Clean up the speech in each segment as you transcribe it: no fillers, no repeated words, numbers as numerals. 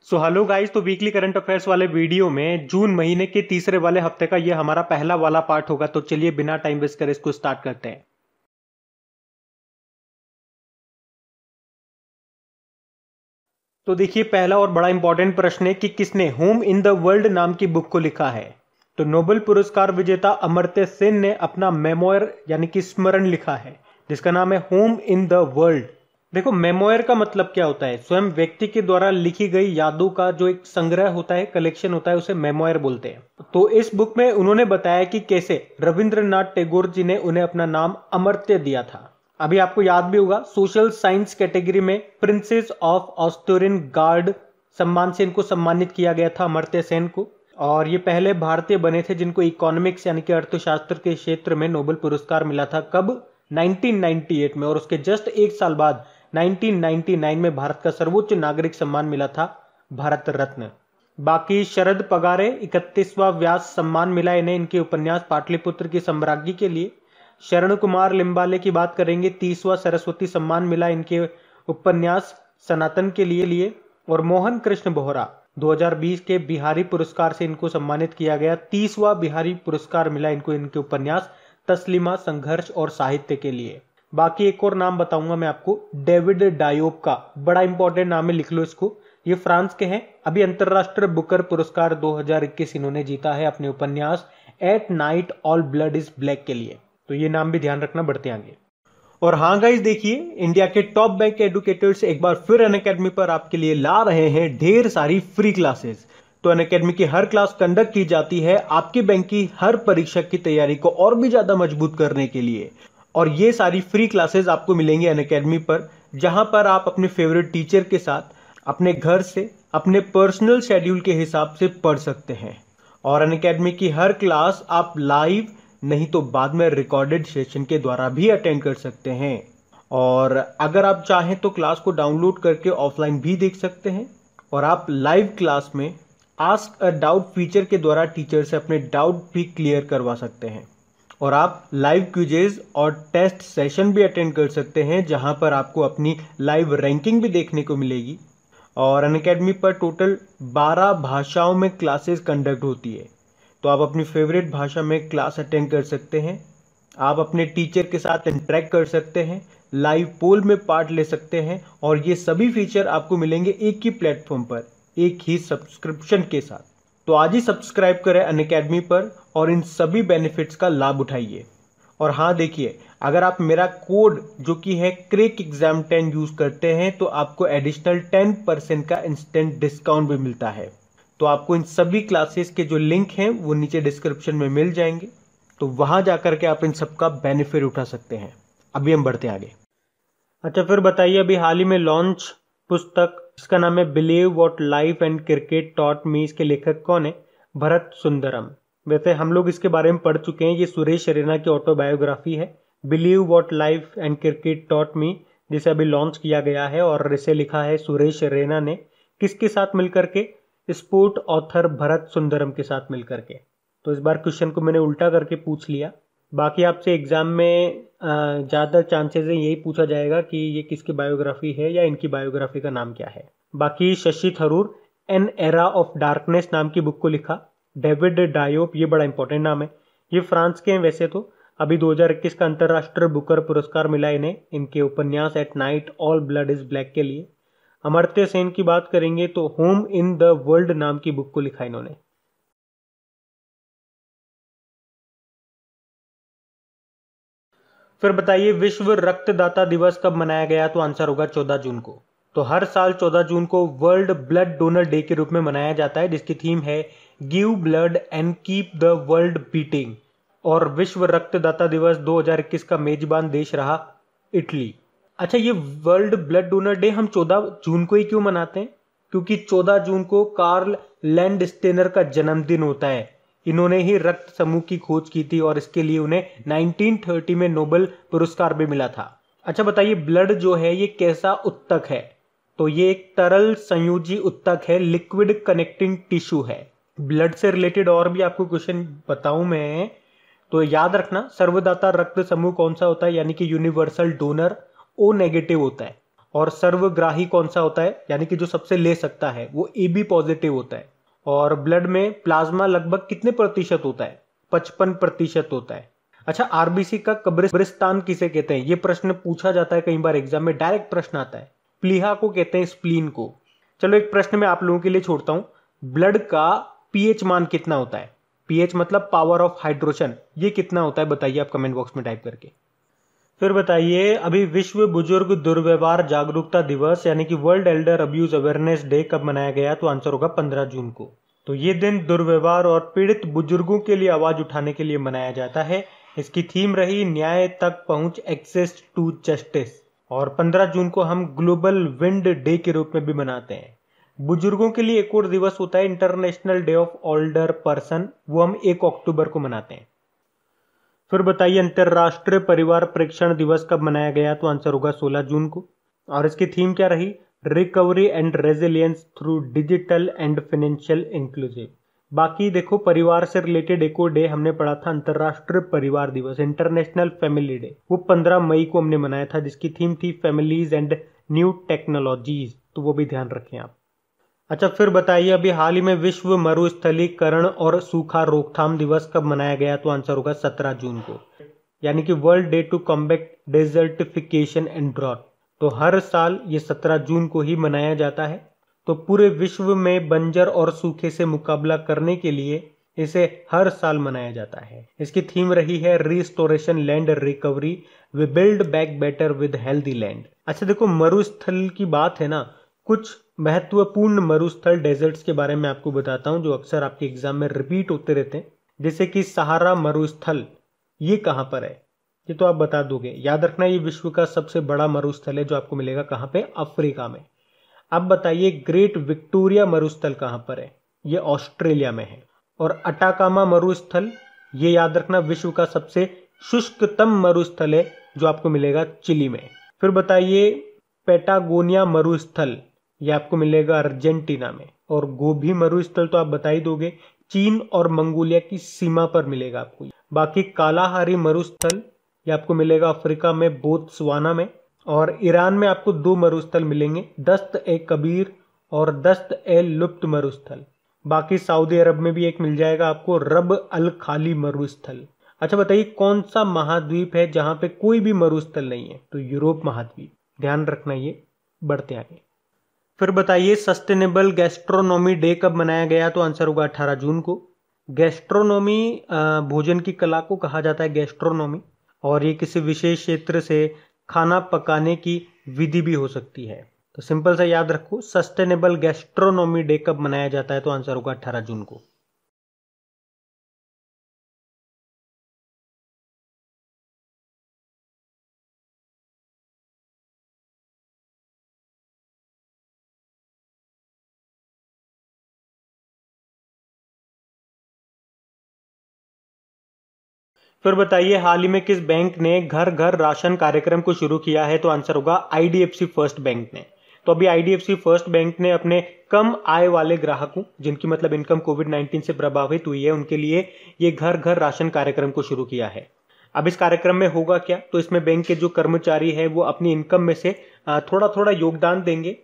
So hello guys, तो weekly current affairs वाले video में जून महीने के तीसरे वाले हफ्ते का ये हमारा पहला वाला पार्ट होगा। तो चलिए बिना टाइम वेस्ट करे इसको स्टार्ट करते हैं। तो देखिए, पहला और बड़ा इंपॉर्टेंट प्रश्न है कि किसने होम इन द वर्ल्ड नाम की बुक को लिखा है। तो नोबेल पुरस्कार विजेता अमर्त्य सेन ने अपना मेमोयर यानी कि स्मरण लिखा है, जिसका नाम है होम इन द वर्ल्ड। देखो, मेमोयर का मतलब क्या होता है? स्वयं व्यक्ति के द्वारा लिखी गई यादों का जो एक संग्रह होता है, कलेक्शन होता है, उसे मेमोयर बोलते हैं। तो इस बुक में उन्होंने बताया कि कैसे रविंद्रनाथ टैगोर जी ने उन्हें अपना नाम अमर्त्य दिया था। अभी आपको याद भी होगा, सोशल साइंस कैटेगरी में प्रिंसेस ऑफ ऑस्ट्रेरियन गार्ड सम्मान से इनको सम्मानित किया गया था, अमर्त्य सेन को। और ये पहले भारतीय बने थे जिनको इकोनॉमिक्स यानी कि अर्थशास्त्र के क्षेत्र में नोबेल पुरस्कार मिला था। कब? 1998 में। और उसके जस्ट एक साल बाद 1999 में भारत का सर्वोच्च नागरिक सम्मान मिला था, भारत रत्न। बाकी शरद पगारे 31वां व्यास सम्मान मिला इन्हें इनके उपन्यास पाटलिपुत्र की सम्राज्ञी के लिए। शरण कुमार लिम्बाले की बात करेंगे, 30वां सरस्वती सम्मान मिला इनके उपन्यास सनातन के लिए। और मोहन कृष्ण बोहरा 2020 के बिहारी पुरस्कार से इनको सम्मानित किया गया, 30वां बिहारी पुरस्कार मिला इनको इनके उपन्यास तस्लीमा, संघर्ष और साहित्य के लिए। बाकी एक और नाम बताऊंगा मैं आपको, डेविड डायोप का, बड़ा इंपॉर्टेंट नाम है, लिख लो इसको। ये फ्रांस के हैं। अभी अंतरराष्ट्रीय बुकर पुरस्कार 2021 इन्होंने जीता है अपने उपन्यास at night all blood is black के लिए। तो ये नाम भी ध्यान रखना बढ़ते आगे। और हाँ गाइस, देखिए, इंडिया के टॉप बैंक एडुकेटर्स एक बार फिर अनअकैडमी पर आपके लिए ला रहे हैं ढेर सारी फ्री क्लासेस। तो अनअकैडमी की हर क्लास कंडक्ट की जाती है आपके बैंक की हर परीक्षा की तैयारी को और भी ज्यादा मजबूत करने के लिए। और ये सारी फ्री क्लासेस आपको मिलेंगी अनअकैडमी पर, जहां पर आप अपने फेवरेट टीचर के साथ अपने घर से अपने पर्सनल शेड्यूल के हिसाब से पढ़ सकते हैं। और अनअकैडमी की हर क्लास आप लाइव नहीं तो बाद में रिकॉर्डेड सेशन के द्वारा भी अटेंड कर सकते हैं। और अगर आप चाहें तो क्लास को डाउनलोड करके ऑफलाइन भी देख सकते हैं। और आप लाइव क्लास में आस्क अ डाउट फीचर के द्वारा टीचर से अपने डाउट भी क्लियर करवा सकते हैं। और आप लाइव क्विजेज और टेस्ट सेशन भी अटेंड कर सकते हैं, जहां पर आपको अपनी लाइव रैंकिंग भी देखने को मिलेगी। और अनअकैडमी पर टोटल 12 भाषाओं में क्लासेस कंडक्ट होती है। तो आप अपनी फेवरेट भाषा में क्लास अटेंड कर सकते हैं। आप अपने टीचर के साथ इंटरेक्ट कर सकते हैं, लाइव पोल में पार्ट ले सकते हैं। और ये सभी फीचर आपको मिलेंगे एक ही प्लेटफॉर्म पर, एक ही सब्सक्रिप्शन के साथ। तो आज ही सब्सक्राइब करें अनअकैडमी पर और इन सभी बेनिफिट्स का लाभ उठाइए। और हाँ देखिए, अगर आप मेरा कोड जो कि है क्रेक एग्जाम 10 यूज करते हैं तो आपको एडिशनल 10% का इंस्टेंट डिस्काउंट भी मिलता है। तो आपको इन सभी क्लासेस के जो लिंक हैं वो नीचे डिस्क्रिप्शन में मिल जाएंगे, तो वहां जाकर के आप इन सब का बेनिफिट उठा सकते हैं। अभी हम बढ़ते हैं आगे। अच्छा, फिर बताइए, अभी हाल ही में लॉन्च पुस्तक, इसका नाम है believe what life and cricket taught me, इसके लेखक कौन है? भरत सुंदरम। वैसे हम लोग इसके बारे में पढ़ चुके हैं, ये सुरेश रैना की ऑटोबायोग्राफी है, believe what life and cricket taught me, जिसे अभी लॉन्च किया गया है। और इसे लिखा है सुरेश रैना ने, किसके साथ मिलकर के? स्पोर्ट ऑथर भरत सुंदरम के साथ मिलकर के। तो इस बार क्वेश्चन को मैंने उल्टा करके पूछ लिया। बाकी आपसे एग्जाम में ज़्यादा चांसेस है यही पूछा जाएगा कि ये किसकी बायोग्राफी है या इनकी बायोग्राफी का नाम क्या है। बाकी Shashi Tharoor an era of darkness नाम की बुक को लिखा। डेविड डायोप, ये बड़ा इंपॉर्टेंट नाम है, ये फ्रांस के हैं वैसे तो। अभी 2021 का अंतरराष्ट्रीय बुकर पुरस्कार मिला इन्हें इनके उपन्यास at night all blood is black के लिए। अमर्त्य सेन की बात करेंगे तो होम इन द वर्ल्ड नाम की बुक को लिखा इन्होंने। फिर बताइए, विश्व रक्तदाता दिवस कब मनाया गया? तो आंसर होगा 14 जून को। तो हर साल 14 जून को वर्ल्ड ब्लड डोनर डे के रूप में मनाया जाता है, जिसकी थीम है give blood and keep the world beating. और विश्व रक्तदाता दिवस 2021 का मेजबान देश रहा इटली। अच्छा, ये वर्ल्ड ब्लड डोनर डे हम 14 जून को ही क्यों मनाते हैं? क्योंकि 14 जून को कार्ल लैंडस्टेनर का जन्मदिन होता है। इन्होंने ही रक्त समूह की खोज की थी और इसके लिए उन्हें 1930 में नोबेल पुरस्कार भी मिला था। अच्छा बताइए, ब्लड जो है ये कैसा उत्तक है? तो ये एक तरल संयोजी उत्तक है, लिक्विड कनेक्टिंग टिश्यू है। ब्लड से रिलेटेड और भी आपको क्वेश्चन बताऊं मैं, तो याद रखना, सर्वदाता रक्त समूह कौन सा होता है? यानी कि यूनिवर्सल डोनर ओ नेगेटिव होता है। और सर्वग्राही कौन सा होता है, यानी कि जो सबसे ले सकता है, वो AB पॉजिटिव होता है। और ब्लड में प्लाज्मा लगभग कितने प्रतिशत होता है? 55% होता है। अच्छा, आरबीसी का कब्रिस्तान किसे कहते हैं? ये प्रश्न पूछा जाता है कई बार एग्जाम में, डायरेक्ट प्रश्न आता है। प्लीहा को कहते हैं स्प्लीन को। चलो एक प्रश्न मैं आप लोगों के लिए छोड़ता हूं, ब्लड का पीएच मान कितना होता है? पीएच मतलब पावर ऑफ हाइड्रोजन, ये कितना होता है बताइए आप कमेंट बॉक्स में टाइप करके। फिर बताइए अभी विश्व बुजुर्ग दुर्व्यवहार जागरूकता दिवस यानी कि world Elder abuse awareness day कब मनाया गया? तो आंसर होगा 15 जून को। तो ये दिन दुर्व्यवहार और पीड़ित बुजुर्गों के लिए आवाज उठाने के लिए मनाया जाता है। इसकी थीम रही न्याय तक पहुंच, एक्सेस टू जस्टिस। और 15 जून को हम ग्लोबल विंड डे के रूप में भी मनाते हैं। बुजुर्गों के लिए एक और दिवस होता है international day of older person, वो हम 1 अक्टूबर को मनाते हैं। फिर बताइए अंतरराष्ट्रीय परिवार प्रेक्षण दिवस कब मनाया गया? तो आंसर होगा 16 जून को। और इसकी थीम क्या रही? Recovery and resilience through digital and financial inclusive. बाकी देखो परिवार से रिलेटेड एक और डे हमने पढ़ा था, अंतरराष्ट्रीय परिवार दिवस, इंटरनेशनल फैमिली डे, वो 15 मई को हमने मनाया था, जिसकी थीम थी फैमिलीज एंड न्यू टेक्नोलॉजीज, तो वो भी ध्यान रखें आप। अच्छा फिर बताइए अभी हाल ही में विश्व मरुस्थलीकरण और सूखा रोकथाम दिवस कब मनाया गया? तो आंसर होगा 17 जून को, यानी कि world day to combat desertification and drought. तो हर साल ये 17 जून को ही मनाया जाता है। तो पूरे विश्व में बंजर और सूखे से मुकाबला करने के लिए इसे हर साल मनाया जाता है। इसकी थीम रही है restoration land recovery, we build back better with healthy land. अच्छा देखो मरुस्थल की बात है ना, कुछ महत्वपूर्ण मरुस्थल डेजर्ट्स के बारे में आपको बताता हूं जो अक्सर आपके एग्जाम में रिपीट होते रहते हैं। जैसे कि सहारा मरुस्थल, ये कहां पर है? ये तो आप बता दोगे, याद रखना ये विश्व का सबसे बड़ा मरुस्थल है जो आपको मिलेगा कहां पे? अफ्रीका में। अब बताइए ग्रेट विक्टोरिया मरुस्थल कहां पर है? ये ऑस्ट्रेलिया में है। और अटाकामा मरुस्थल, ये याद रखना विश्व का सबसे शुष्कतम मरुस्थल है जो आपको मिलेगा चिली में। फिर बताइए पेटागोनिया मरुस्थल, ये आपको मिलेगा अर्जेंटीना में। और गोभी मरुस्थल तो आप बता ही दोगे, चीन और मंगोलिया की सीमा पर मिलेगा आपको। बाकी कालाहारी मरुस्थल ये आपको मिलेगा अफ्रीका में, बोत्सवाना में। और ईरान में आपको 2 मरुस्थल मिलेंगे, दस्त ए कबीर और दस्त ए लुप्त मरुस्थल। बाकी सऊदी अरब में भी एक मिल जाएगा आपको, रब अल खाली मरुस्थल। अच्छा बताइए कौन सा महाद्वीप है जहां पे कोई भी मरुस्थल नहीं है? तो यूरोप महाद्वीप, ध्यान रखना ये। बढ़ते आगे। फिर बताइए सस्टेनेबल गैस्ट्रोनॉमी डे कब मनाया गया? तो आंसर होगा 18 जून को। गैस्ट्रोनॉमी भोजन की कला को कहा जाता है गैस्ट्रोनॉमी, और ये किसी विशेष क्षेत्र से खाना पकाने की विधि भी हो सकती है। तो सिंपल सा याद रखो, सस्टेनेबल गैस्ट्रोनॉमी डे कब मनाया जाता है? तो आंसर होगा 18 जून को। फिर बताइए हाल ही में किस बैंक ने घर घर राशन कार्यक्रम को शुरू किया है? तो आंसर होगा आईडीएफसी फर्स्ट बैंक ने। तो अभी आईडीएफसी फर्स्ट बैंक ने अपने कम आय वाले ग्राहकों, जिनकी मतलब इनकम कोविड-19 से प्रभावित हुई है, उनके लिए ये घर घर राशन कार्यक्रम को शुरू किया है। अब इस कार्यक्रम में होगा क्या? तो इसमें बैंक के जो कर्मचारी है वो अपनी इनकम में से थोड़ा थोड़ा योगदान देंगे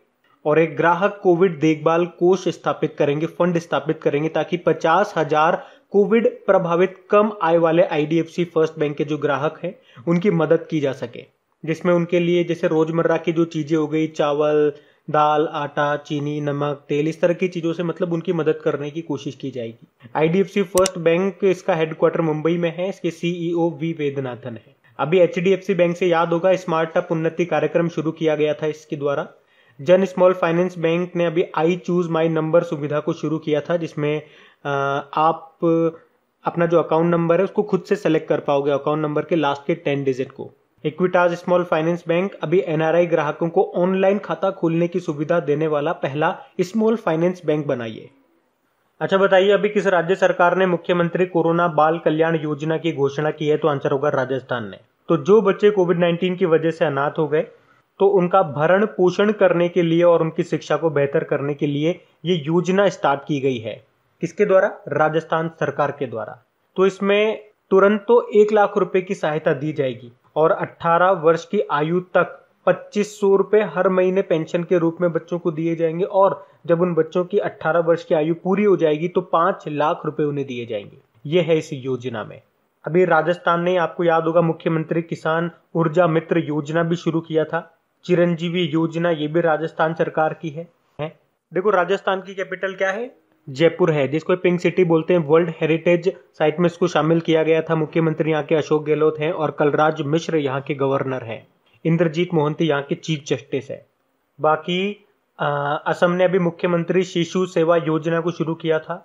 और एक ग्राहक कोविड देखभाल कोष स्थापित करेंगे, फंड स्थापित करेंगे, ताकि 50,000 कोविड प्रभावित कम आय वाले आईडीएफसी फर्स्ट बैंक के जो ग्राहक हैं उनकी मदद की जा सके, जिसमें उनके लिए जैसे रोजमर्रा की जो चीजें हो गई, चावल, दाल, आटा, चीनी, नमक, तेल, इस तरह की चीजों से मतलब उनकी मदद करने की कोशिश की जाएगी। आईडीएफसी फर्स्ट बैंक, इसका हेडक्वार्टर मुंबई में है, इसके सीईओ वी वेदनाथन है। अभी एचडीएफसी बैंक से याद होगा स्मार्टअप उन्नति कार्यक्रम शुरू किया गया था इसके द्वारा। जन स्मॉल फाइनेंस बैंक ने अभी आई चूज माई नंबर सुविधा को शुरू किया था, जिसमें आप अपना जो अकाउंट नंबर है उसको खुद से सेलेक्ट कर पाओगे, अकाउंट नंबर के लास्ट के 10 डिजिट को। इक्विटास स्मॉल फाइनेंस बैंक अभी एनआरआई ग्राहकों को ऑनलाइन खाता खोलने की सुविधा देने वाला पहला स्मॉल फाइनेंस बैंक बनाइए। अच्छा बताइए अभी किस राज्य सरकार ने मुख्यमंत्री कोरोना बाल कल्याण योजना की घोषणा की है? तो आंसर होगा राजस्थान ने। तो जो बच्चे कोविड-19 की वजह से अनाथ हो गए तो उनका भरण पोषण करने के लिए और उनकी शिक्षा को बेहतर करने के लिए ये योजना स्टार्ट की गई है। किसके द्वारा? राजस्थान सरकार के द्वारा। तो इसमें तुरंत तो 1 लाख रुपए की सहायता दी जाएगी और 18 वर्ष की आयु तक 2500 रुपए हर महीने पेंशन के रूप में बच्चों को दिए जाएंगे, और जब उन बच्चों की 18 वर्ष की आयु पूरी हो जाएगी तो 5 लाख रुपए उन्हें दिए जाएंगे। ये है इस योजना में। अभी राजस्थान ने, आपको याद होगा, मुख्यमंत्री किसान ऊर्जा मित्र योजना भी शुरू किया था। चिरंजीवी योजना, ये भी राजस्थान सरकार की है। देखो, राजस्थान की कैपिटल क्या है? जयपुर है, जिसको पिंक सिटी बोलते हैं। वर्ल्ड हेरिटेज साइट में इसको शामिल किया गया था। मुख्यमंत्री यहाँ के अशोक गहलोत हैं और कलराज मिश्र यहाँ के गवर्नर हैं। इंद्रजीत मोहंती यहाँ के चीफ जस्टिस है। बाकी असम ने अभी मुख्यमंत्री शिशु सेवा योजना को शुरू किया था।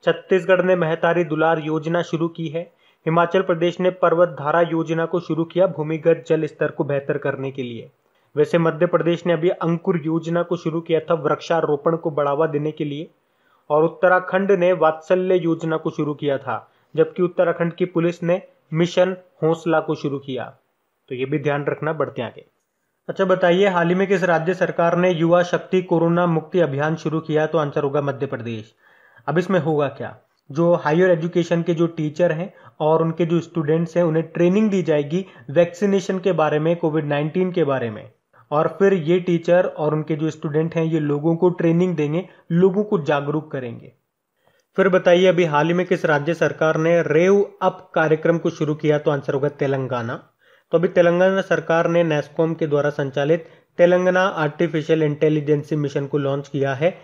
छत्तीसगढ़ ने महतारी दुलार योजना शुरू की है। हिमाचल प्रदेश ने पर्वत धारा योजना को शुरू किया भूमिगत जल स्तर को बेहतर करने के लिए। वैसे मध्य प्रदेश ने अभी अंकुर योजना को शुरू किया था वृक्षारोपण को बढ़ावा देने के लिए। और उत्तराखंड ने वात्सल्य योजना को शुरू किया था, जबकि उत्तराखंड की पुलिस ने मिशन हौसला को शुरू किया। तो ये भी ध्यान रखना। बढ़ते आगे। अच्छा बताइए, हाल ही में किस राज्य सरकार ने युवा शक्ति कोरोना मुक्ति अभियान शुरू किया? तो आंसर होगा मध्य प्रदेश। अब इसमें होगा क्या? जो हायर एजुकेशन के जो टीचर हैं और उनके जो स्टूडेंट्स हैं, उन्हें ट्रेनिंग दी जाएगी वैक्सीनेशन के बारे में, कोविड-19 के बारे में। और फिर ये टीचर और उनके जो स्टूडेंट हैं, ये लोगों को ट्रेनिंग देंगे, लोगों को जागरूक करेंगे। फिर बताइए, अभी हाल ही में किस राज्य सरकार ने रेव अप कार्यक्रम को शुरू किया? तो आंसर होगा तेलंगाना। तो अभी तेलंगाना सरकार ने नेस्कॉम के द्वारा संचालित तेलंगाना आर्टिफिशियल इंटेलिजेंसी मिशन को लॉन्च किया है।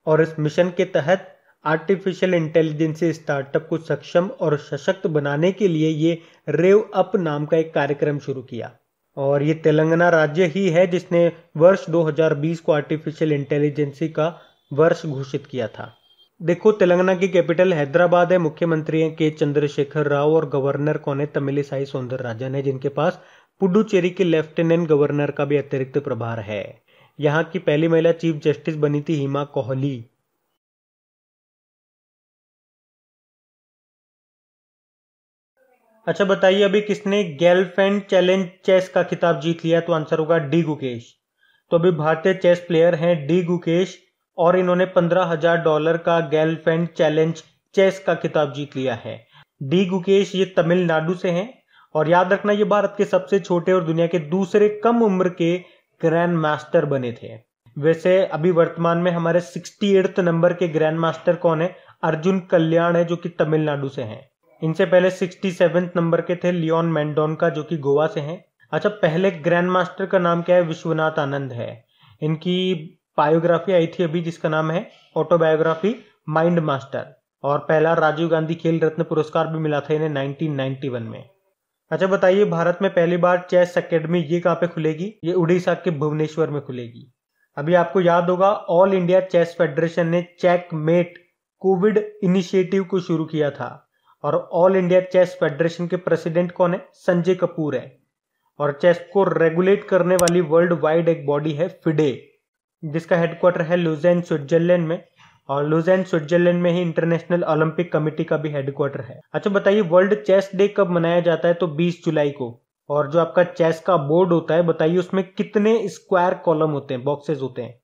और इस मिशन के तहत आर्टिफिशियल इंटेलिजेंसी स्टार्टअप को सक्षम और सशक्त बनाने के लिए ये रेव अप नाम का एक कार्यक्रम शुरू किया। और ये तेलंगाना राज्य ही है जिसने वर्ष 2020 को आर्टिफिशियल इंटेलिजेंसी का वर्ष घोषित किया था। देखो, तेलंगाना की कैपिटल हैदराबाद है। मुख्यमंत्री हैं के चंद्रशेखर राव और गवर्नर कौन है? तमिलिसाई सौंदरराजन है, जिनके पास पुडुचेरी के लेफ्टिनेंट गवर्नर का भी अतिरिक्त प्रभार है। यहाँ की पहली महिला चीफ जस्टिस बनी थी हिमा कोहली। अच्छा बताइए, अभी किसने गेलफैंड चैलेंज चेस का खिताब जीत लिया? तो आंसर होगा डी गुकेश। तो अभी भारतीय चेस प्लेयर हैं डी गुकेश, और इन्होंने $15,000 का गेलफैंड चैलेंज चेस का खिताब जीत लिया है। डी गुकेश ये तमिलनाडु से हैं, और याद रखना, ये भारत के सबसे छोटे और दुनिया के दूसरे कम उम्र के ग्रैंड मास्टर बने थे। वैसे अभी वर्तमान में हमारे 68 नंबर के ग्रैंड मास्टर कौन है? अर्जुन कल्याण है, जो कि तमिलनाडु से हैं। इनसे पहले 67 नंबर के थे लियोन मेंडोनका, जो कि गोवा से हैं। अच्छा, पहले ग्रैंड मास्टर का नाम क्या है? विश्वनाथ आनंद है। इनकी बायोग्राफी आई थी अभी, जिसका नाम है ऑटोबायोग्राफी माइंड मास्टर। और पहला राजीव गांधी खेल रत्न पुरस्कार भी मिला था इन्हें 1991 में। अच्छा बताइए, भारत में पहली बार चेस एकेडमी ये कहाँ पे खुलेगी? ये उड़ीसा के भुवनेश्वर में खुलेगी। अभी आपको याद होगा, ऑल इंडिया चेस फेडरेशन ने चेकमेट कोविड इनिशिएटिव को शुरू किया था। और ऑल इंडिया चेस फेडरेशन के प्रेसिडेंट कौन है? संजय कपूर है। और चेस को रेगुलेट करने वाली वर्ल्ड वाइड एक बॉडी है फिडे, जिसका हेडक्वार्टर है लुज़ेन स्विट्जरलैंड में। और लुज़ेन स्विट्जरलैंड में ही इंटरनेशनल ओलंपिक कमेटी का भी हेडक्वार्टर है। अच्छा बताइए, वर्ल्ड चेस डे कब मनाया जाता है? तो 20 जुलाई को। और जो आपका चेस का बोर्ड होता है, बताइए उसमें कितने स्क्वायर कॉलम होते हैं, बॉक्सेस होते हैं?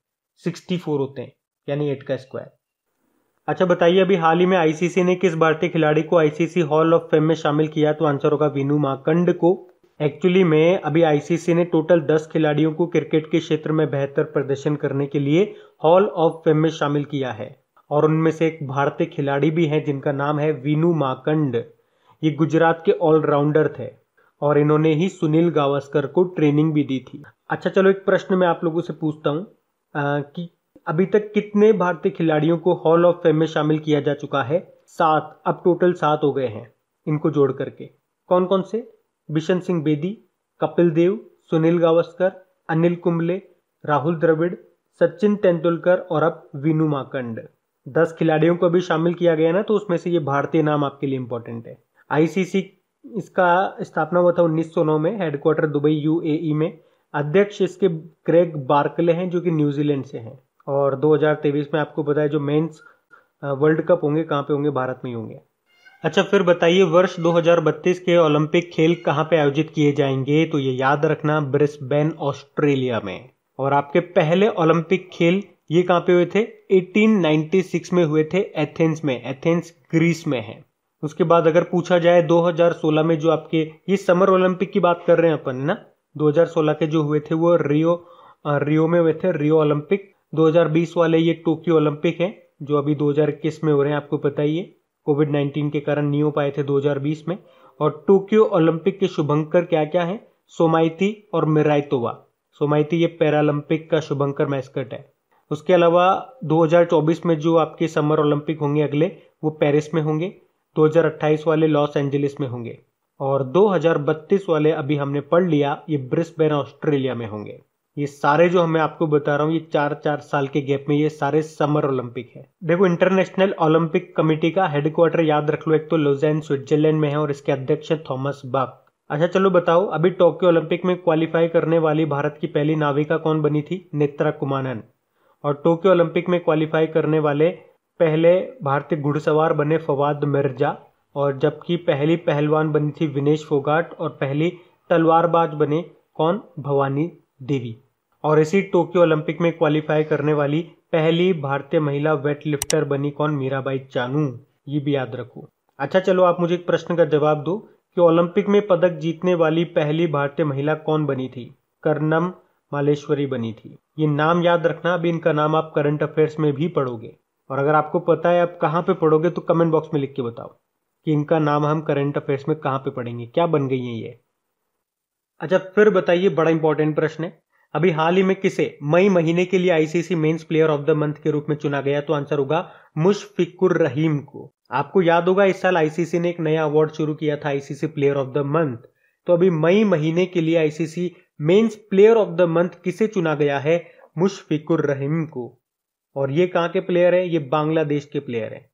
64 होते हैं, यानी 8 का स्क्वायर। अच्छा बताइए, अभी हाल ही में आईसीसी ने किस भारतीय खिलाड़ी को आईसीसी हॉल ऑफ फेम में शामिल किया? तो आंसर होगा विनू माकंड को। एक्चुअली में अभी आईसीसी ने टोटल 10 खिलाड़ियों को क्रिकेट के क्षेत्र में बेहतर प्रदर्शन करने के लिए हॉल ऑफ फेम में शामिल किया है। और उनमें से एक भारतीय खिलाड़ी भी है जिनका नाम है विनू माकंड। ये गुजरात के ऑलराउंडर थे, और इन्होंने ही सुनील गावस्कर को ट्रेनिंग भी दी थी। अच्छा चलो, एक प्रश्न मैं आप लोगों से पूछता हूँ कि अभी तक कितने भारतीय खिलाड़ियों को हॉल ऑफ फेम में शामिल किया जा चुका है? 7। अब टोटल 7 हो गए हैं इनको जोड़ करके। कौन कौन से? बिशन सिंह बेदी, कपिल देव, सुनील गावस्कर, अनिल कुंबले, राहुल द्रविड़, सचिन तेंदुलकर और अब विनू माकंड। 10 खिलाड़ियों को भी शामिल किया गया ना, तो उसमें से ये भारतीय नाम आपके लिए इंपॉर्टेंट है। आईसीसी इसका स्थापना हुआ था 1909 में, हेडक्वार्टर दुबई यूएई में। अध्यक्ष इसके ग्रेग बार्कले हैं, जो कि न्यूजीलैंड से हैं। और 2023 में आपको पता है जो मेंस वर्ल्ड कप होंगे कहाँ पे होंगे? भारत में ही होंगे। अच्छा फिर बताइए, वर्ष 2032 के ओलंपिक खेल कहाँ पे आयोजित किए जाएंगे? तो ये याद रखना, ब्रिस्बेन ऑस्ट्रेलिया में। और आपके पहले ओलंपिक खेल ये कहाँ पे हुए थे? 1896 में हुए थे, एथेंस में। एथेंस ग्रीस में है। उसके बाद अगर पूछा जाए 2016 में जो आपके ये समर ओलंपिक की बात कर रहे हैं अपन ना, 2016 के जो हुए थे वो रियो में हुए थे, रियो ओलंपिक। 2020 वाले ये टोक्यो ओलंपिक हैं जो अभी 2021 में हो रहे हैं, आपको पता ही है, कोविड-19 के कारण नहीं हो पाए थे 2020 में। और टोक्यो ओलंपिक के शुभंकर क्या क्या हैं? सोमाइती और मिराइतोवा। सोमाइती ये पैरालंपिक का शुभंकर मैस्कट है। उसके अलावा 2024 में जो आपके समर ओलंपिक होंगे अगले, वो पेरिस में होंगे। 2028 वाले लॉस एंजलिस में होंगे और 2032 वाले अभी हमने पढ़ लिया, ये ब्रिस्बेन ऑस्ट्रेलिया में होंगे। ये सारे जो मैं आपको बता रहा हूँ ये 4-4 साल के गैप में ये सारे समर ओलंपिक है। देखो, इंटरनेशनल ओलंपिक कमेटी का हेडक्वार्टर याद रख लो, एक तो लुज़ेर्न स्विट्जरलैंड में है और इसके अध्यक्ष है थॉमस बाक। अच्छा चलो बताओ, अभी टोक्यो ओलंपिक में क्वालिफाई करने वाली भारत की पहली नाविका कौन बनी थी? नेत्रा कुमारन। और टोक्यो ओलंपिक में क्वालिफाई करने वाले पहले भारतीय घुड़सवार बने फवाद मिर्जा, और जबकि पहली पहलवान बनी थी विनेश फोगाट, और पहली तलवारबाज बने कौन? भवानी देवी। और इसी टोक्यो ओलंपिक में क्वालिफाई करने वाली पहली भारतीय महिला वेटलिफ्टर बनी कौन? मीराबाई चानू। ये भी याद रखो। अच्छा चलो, आप मुझे एक प्रश्न का जवाब दो कि ओलंपिक में पदक जीतने वाली पहली भारतीय महिला कौन बनी थी? कर्नम मालेश्वरी बनी थी। ये नाम याद रखना, अभी इनका नाम आप करंट अफेयर्स में भी पढ़ोगे, और अगर आपको पता है आप कहाँ पे पढ़ोगे तो कमेंट बॉक्स में लिख के बताओ कि इनका नाम हम करंट अफेयर्स में कहाँ पे पढ़ेंगे, क्या बन गई है ये। अच्छा फिर बताइए, बड़ा इंपॉर्टेंट प्रश्न है, अभी हाल ही में किसे मई महीने के लिए ICC men's player of the month के रूप में चुना गया? तो आंसर होगा मुशफिकुर रहीम को। आपको याद होगा इस साल आईसीसी ने एक नया अवार्ड शुरू किया था, ICC player of the month. तो अभी मई महीने के लिए ICC men's player of the month किसे चुना गया है? मुशफिकुर रहीम को। और ये कहां के प्लेयर है? ये बांग्लादेश के प्लेयर है।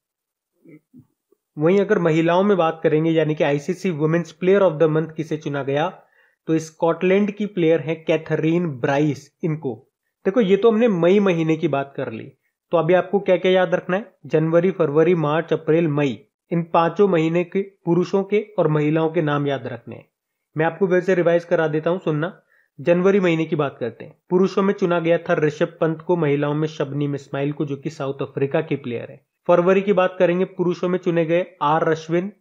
वहीं अगर महिलाओं में बात करेंगे, यानी कि ICC women's player of the month किसे चुना गया, तो स्कॉटलैंड की प्लेयर है कैथरीन ब्राइस। इनको देखो, ये तो हमने मई महीने की बात कर ली, तो अभी आपको क्या क्या याद रखना है? जनवरी, फरवरी, मार्च, अप्रैल, मई, इन 5 महीने के पुरुषों के और महिलाओं के नाम याद रखने हैं। मैं आपको वैसे रिवाइज करा देता हूं, सुनना। जनवरी महीने की बात करते हैं। पुरुषों में चुना गया था ऋषभ पंत को, महिलाओं में शबनीम इस्माइल को, जो कि साउथ अफ्रीका की प्लेयर है। फरवरी की बात करेंगे, पुरुषों में चुने गए आर अश्विन,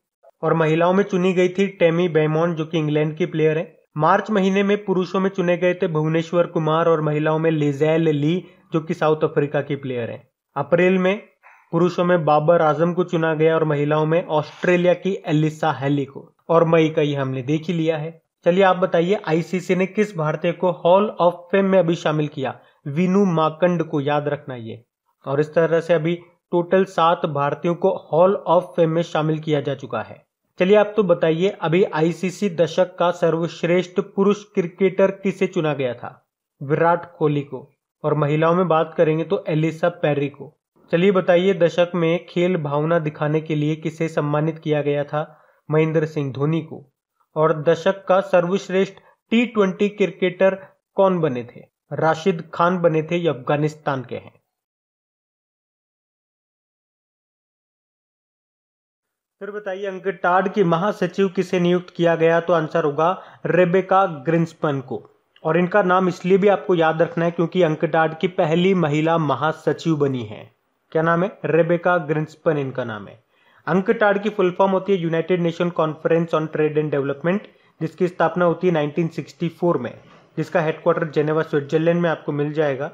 और महिलाओं में चुनी गई थी टेमी बेमॉन, जो कि इंग्लैंड की प्लेयर है। मार्च महीने में पुरुषों में चुने गए थे भुवनेश्वर कुमार, और महिलाओं में लिजेल ली, जो कि साउथ अफ्रीका की प्लेयर है। अप्रैल में पुरुषों में बाबर आजम को चुना गया, और महिलाओं में ऑस्ट्रेलिया की एलिसा हेली को। और मई का ये हमने देख ही लिया है। चलिए आप बताइए, आईसीसी ने किस भारतीय को हॉल ऑफ फेम में अभी शामिल किया? वीनू माकंड को, याद रखना ये। और इस तरह से अभी टोटल 7 भारतीयों को हॉल ऑफ फेम में शामिल किया जा चुका है। चलिए आप तो बताइए, अभी आईसीसी दशक का सर्वश्रेष्ठ पुरुष क्रिकेटर किसे चुना गया था? विराट कोहली को। और महिलाओं में बात करेंगे तो एलिसा पेरी को। चलिए बताइए, दशक में खेल भावना दिखाने के लिए किसे सम्मानित किया गया था? महेंद्र सिंह धोनी को। और दशक का सर्वश्रेष्ठ T20 क्रिकेटर कौन बने थे? राशिद खान बने थे, ये अफगानिस्तान के हैं। फिर बताइए, अंकटाड की महासचिव किसे नियुक्त किया गया? तो आंसर होगा रेबेका ग्रिंसपन को। और इनका नाम इसलिए भी आपको याद रखना है क्योंकि अंकटाड की पहली महिला महासचिव बनी है। क्या नाम है? रेबेका ग्रिंसपन इनका नाम है। अंकटाड की फुल फॉर्म होती है United nation conference on trade and development, जिसकी स्थापना होती है 1964 में, जिसका हेडक्वार्टर जेनेवा स्विट्जरलैंड में आपको मिल जाएगा।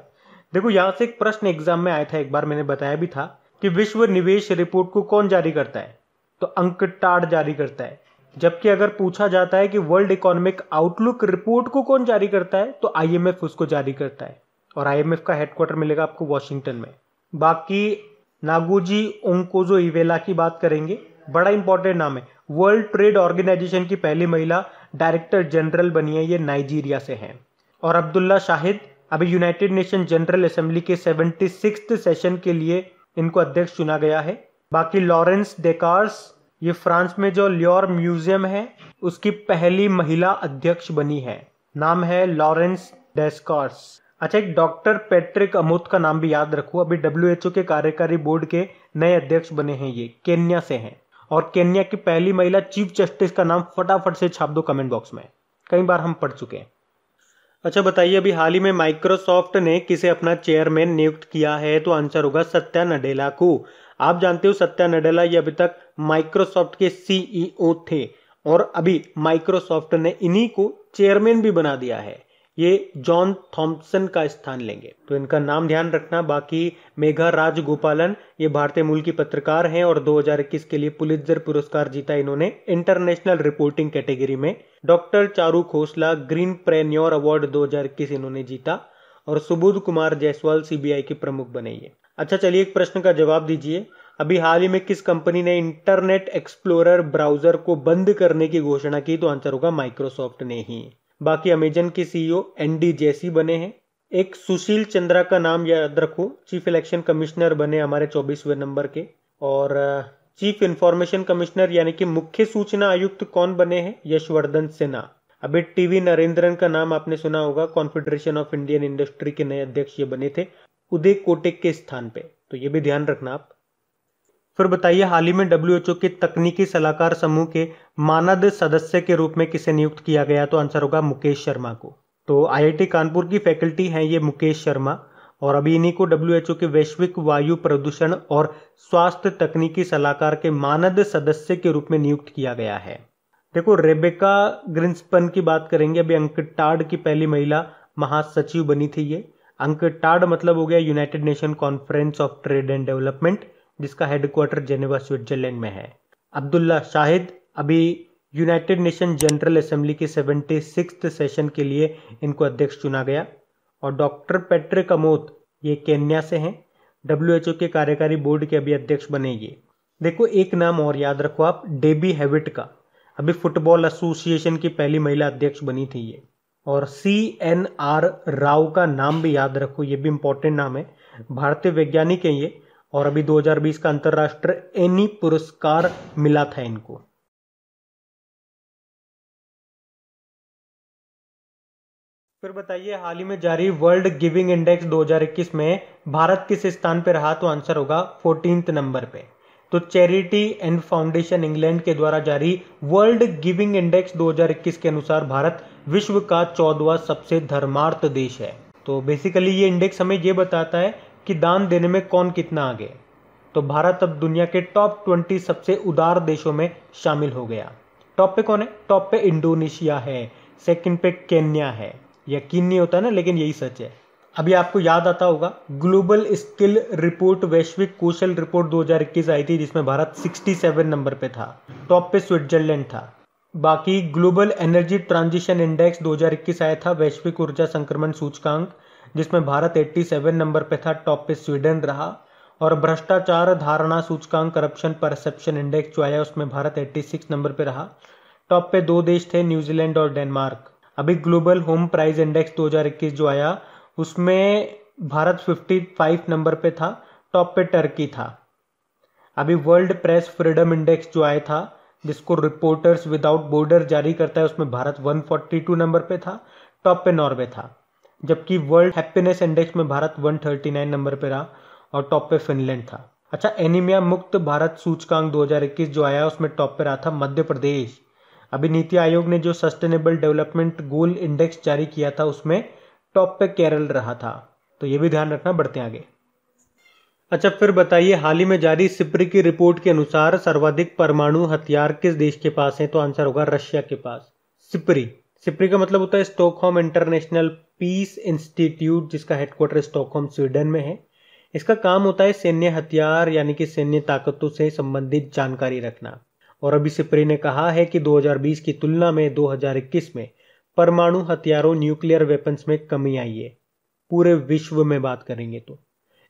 देखो, यहां से एक प्रश्न एग्जाम में आया था, एक बार मैंने बताया भी था कि विश्व निवेश रिपोर्ट को कौन जारी करता है? तो अंकटाड जारी करता है। जबकि अगर पूछा जाता है कि वर्ल्ड इकोनॉमिक आउटलुक रिपोर्ट को कौन जारी करता है, तो आईएमएफ उसको जारी करता है। और आईएमएफ का हेडक्वार्टर मिलेगा आपको वॉशिंगटन में। बाकी नागोजी ओंकोजो इवेला की बात करेंगे, बड़ा इंपॉर्टेंट नाम है। वर्ल्ड ट्रेड ऑर्गेनाइजेशन की पहली महिला डायरेक्टर जनरल बनी है, ये नाइजीरिया से है। और अब्दुल्ला शाहिद अभी यूनाइटेड नेशन जनरल असेंबली के 76th सेशन के लिए इनको अध्यक्ष चुना गया है। बाकी लॉरेंस डेकार्स, ये फ्रांस में जो ल्योर म्यूजियम है उसकी पहली महिला अध्यक्ष बनी है, नाम है लॉरेंस डेस्कार्स। अच्छा, एक डॉक्टर पैट्रिक अमुत का नाम भी याद रखो, अभी WHO के कार्यकारी बोर्ड के नए अध्यक्ष बने हैं, ये केन्या से हैं। और केन्या की पहली महिला चीफ जस्टिस का नाम फटाफट से छाप दो कमेंट बॉक्स में, कई बार हम पढ़ चुके हैं। अच्छा बताइए, अभी हाल ही में माइक्रोसॉफ्ट ने किसे अपना चेयरमैन नियुक्त किया है? तो आंसर होगा सत्या नडेला को। आप जानते हो सत्या नडेला ये अभी तक माइक्रोसॉफ्ट के CEO थे, और अभी माइक्रोसॉफ्ट ने इन्हीं को चेयरमैन भी बना दिया है। ये जॉन थॉम्पसन का स्थान लेंगे, तो इनका नाम ध्यान रखना। बाकी मेघा राजगोपालन, ये भारतीय मूल की पत्रकार हैं और 2021 के लिए पुलित्जर पुरस्कार जीता इन्होंने इंटरनेशनल रिपोर्टिंग कैटेगरी में। डॉक्टर चारू खोसला ग्रीन प्रेन्योर अवार्ड 2021 इन्होंने जीता। और सुबोध कुमार जायसवाल सीबीआई के प्रमुख बने ये। अच्छा चलिए एक प्रश्न का जवाब दीजिए। अभी हाल ही में किस कंपनी ने इंटरनेट एक्सप्लोरर ब्राउजर को बंद करने की घोषणा की? तो आंसर होगा माइक्रोसॉफ्ट ने ही। बाकी अमेजन के सीईओ एनडी जेसी बने हैं। एक सुशील चंद्रा का नाम याद रखो, चीफ इलेक्शन कमिश्नर बने हमारे 24वें नंबर के। और चीफ इंफॉर्मेशन कमिश्नर यानी कि मुख्य सूचना आयुक्त कौन बने हैं? यशवर्धन सिन्हा। अभी टीवी नरेंद्रन का नाम आपने सुना होगा, कॉन्फेडरेशन ऑफ इंडियन इंडस्ट्री के नए अध्यक्ष ये बने थे उदय कोटेक के स्थान पे, तो ये भी ध्यान रखना आप। फिर बताइए हाल ही में डब्ल्यूएचओ के तकनीकी सलाहकार समूह के मानद सदस्य के रूप में किसे नियुक्त किया गया? तो आंसर होगा मुकेश शर्मा को। तो आईआईटी कानपुर की फैकल्टी हैं ये मुकेश शर्मा, और अभी इन्हीं को डब्ल्यूएचओ के वैश्विक वायु प्रदूषण और स्वास्थ्य तकनीकी सलाहकार के मानद सदस्य के रूप में नियुक्त किया गया है। देखो रेबेका ग्रिंसपन की बात करेंगे। अभी अंकटाड की पहली महिला महासचिव बनी थी ये। अंकटाड मतलब हो गया United nation conference of trade and development, जिसका हेडक्वार्टर जेनेवा स्विट्जरलैंड में है। अब्दुल्ला शाहिद अभी यूनाइटेड नेशन जनरल असेंबली के 76th सेशन के लिए इनको अध्यक्ष चुना गया। और डॉक्टर पेट्रिक अमोत ये केन्या से हैं, डब्ल्यूएचओ के कार्यकारी बोर्ड के अभी अध्यक्ष बनेंगे। देखो एक नाम और याद रखो आप, डेबी हेविट का, अभी फुटबॉल एसोसिएशन की पहली महिला अध्यक्ष बनी थी ये। और CNR राव का नाम भी याद रखो, ये भी इंपॉर्टेंट नाम है, भारतीय वैज्ञानिक हैं ये। और अभी 2020 का अंतरराष्ट्रीय एनी पुरस्कार मिला था इनको। फिर बताइए हाल ही में जारी वर्ल्ड गिविंग इंडेक्स 2021 में भारत किस स्थान पे रहा? तो आंसर होगा 14th नंबर पे। तो चैरिटी एंड फाउंडेशन इंग्लैंड के द्वारा जारी वर्ल्ड गिविंग इंडेक्स 2021 के अनुसार भारत विश्व का 14वां सबसे धर्मार्थ देश है। तो बेसिकली ये इंडेक्स हमें ये बताता है कि दान देने में कौन कितना आगे। तो भारत अब दुनिया के टॉप 20 सबसे उदार देशों में शामिल हो गया। टॉप पे कौन है? टॉप पे इंडोनेशिया है, सेकंड पे केन्या है। यकीन नहीं होता ना, लेकिन यही सच है। अभी आपको याद आता होगा ग्लोबल स्किल रिपोर्ट, वैश्विक कौशल रिपोर्ट 2021 आई थी, जिसमें भारत 67 नंबर पे था। टॉप पे स्विट्जरलैंड था। बाकी ग्लोबल एनर्जी ट्रांजिशन इंडेक्स 2021 आया था, वैश्विक ऊर्जा संक्रमण सूचकांक, जिसमें भारत 87 नंबर पे था। टॉप पे स्वीडन रहा। और भ्रष्टाचार धारणा सूचकांक, करप्शन परसेप्शन इंडेक्स जो आया, उसमें भारत 86 नंबर पे रहा। टॉप पे दो देश थे, न्यूजीलैंड और डेनमार्क। अभी ग्लोबल होम प्राइस इंडेक्स 2021 जो आया, उसमें भारत 55 नंबर पे था। टॉप पे टर्की था। अभी वर्ल्ड प्रेस फ्रीडम इंडेक्स जो आया था, जिसको रिपोर्टर्स विदाउट बॉर्डर जारी करता है, उसमें भारत 142 नंबर पे था। टॉप पे नॉर्वे था। जबकि वर्ल्ड हैप्पीनेस इंडेक्स में भारत 139 नंबर पे रहा और टॉप पे फिनलैंड था। अच्छा, एनीमिया मुक्त भारत सूचकांक 2021 जो आया, उसमें टॉप पे रहा था मध्य प्रदेश। अभी नीति आयोग ने जो सस्टेनेबल डेवलपमेंट गोल इंडेक्स जारी किया था, उसमें टॉप पे केरल रहा था। तो ये भी ध्यान रखना, बढ़ते आगे। अच्छा फिर बताइए हाल ही में जारी सिप्री की रिपोर्ट के अनुसार सर्वाधिक परमाणु हथियार किस देश के पास है? तो आंसर होगा रशिया के पास। सिप्री का मतलब होता है स्टॉकहोम इंटरनेशनल पीस इंस्टीट्यूट, जिसका हेडक्वार्टर स्टॉकहोम स्वीडन में है। इसका काम होता है सैन्य हथियार यानी कि सैन्य ताकतों से संबंधित जानकारी रखना। और अभी सिप्री ने कहा है कि 2020 की तुलना में 2021 में परमाणु हथियारों न्यूक्लियर वेपन्स में कमी आई है, पूरे विश्व में बात करेंगे तो।